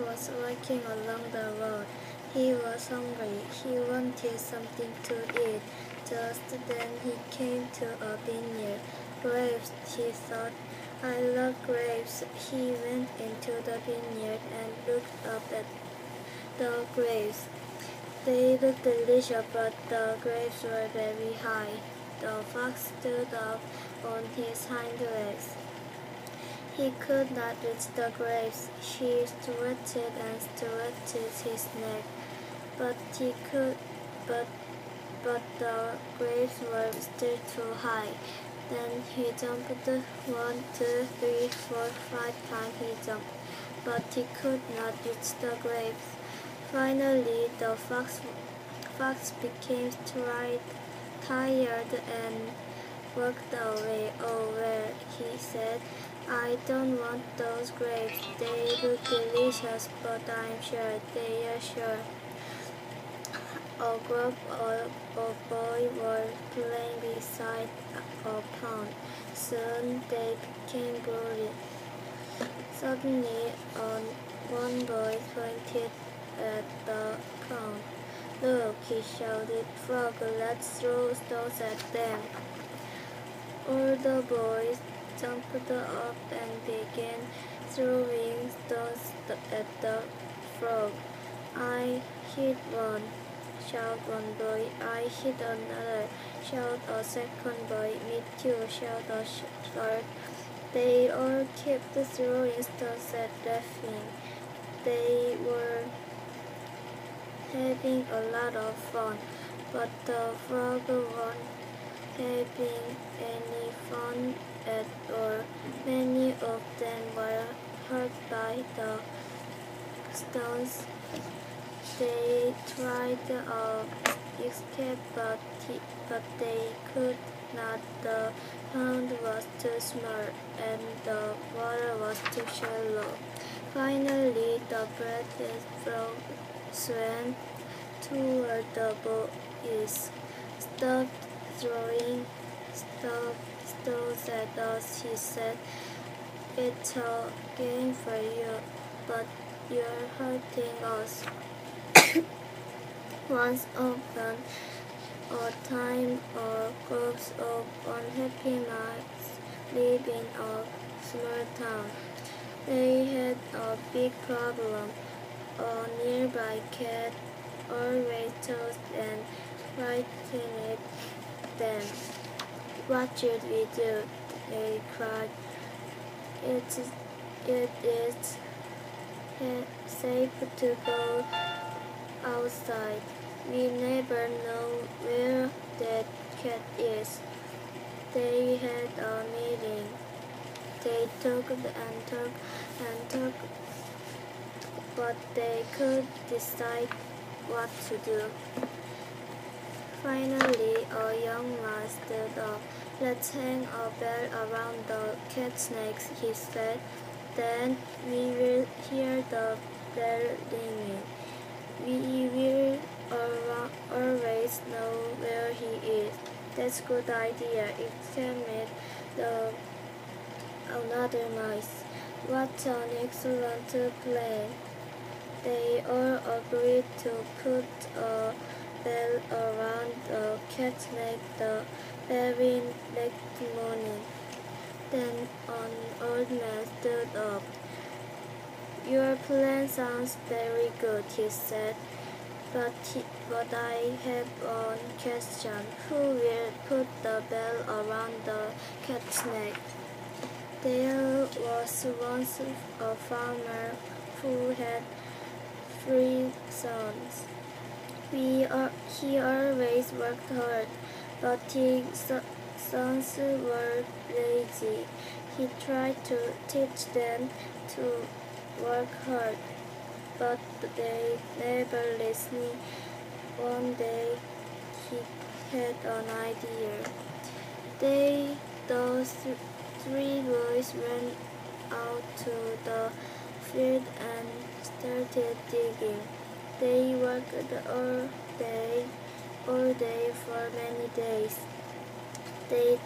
was walking along the road. He was hungry. He wanted something to eat. Just then he came to a vineyard. Grapes, he thought. I love grapes. He went into the vineyard and looked up at the grapes. They looked delicious, but the grapes were very high. The fox stood up on his hind legs. He could not reach the grapes. He stretched and stretched his neck, but he could, but the grapes were still too high. Then he jumped 1, 2, 3, 4, 5 times he jumped, but he could not reach the grapes. Finally, the fox became tired and walked away. Oh, well, he said, I don't want those grapes. They look delicious, but I'm sure they are sure. A group of boys were playing beside a pond. Soon they became bored. Suddenly, one boy pointed at the pond. Look, he shouted, Frog, let's throw stones at them. All the boys jumped up and began throwing stones at the frog. I hit one, shouted one boy. I hit another, shouted a second boy. Me too, shouted a third. They all kept throwing stones and laughing. They were having a lot of fun, but the frog wasn't having any fun at all. Many of them were hurt by the stones. They tried to escape, but they could not. The pond was too small and the water was too shallow. Finally, the brightest frog swam toward the boys. Stop throwing stones at us, he said. It's a game for you, but you're hurting us. Once upon a time, a group of unhappy mice lived in a small town. They had a big problem. A nearby cat always tossed and frightened them. What should we do? They cried. It is safe to go outside. We never know where that cat is. They had a meeting. They talked and talked, but they could decide what to do. Finally, a young man stood up. Let's hang a bell around the cat's neck, he said. Then we will hear the bell ringing. We will always know where he is. That's a good idea, exclaimed another mice. What an excellent plan. They all agreed to put a bell around the cat's neck the very next morning. Then an old man stood up. Your plan sounds very good, he said, but I have a question. Who will put the bell around the cat's neck? There was once a farmer who had 3 sons. He always worked hard, but his sons were lazy. He tried to teach them to work hard, but they never listened. One day he had an idea. Those 3 boys went out to the field and started digging. They worked all day for many days. They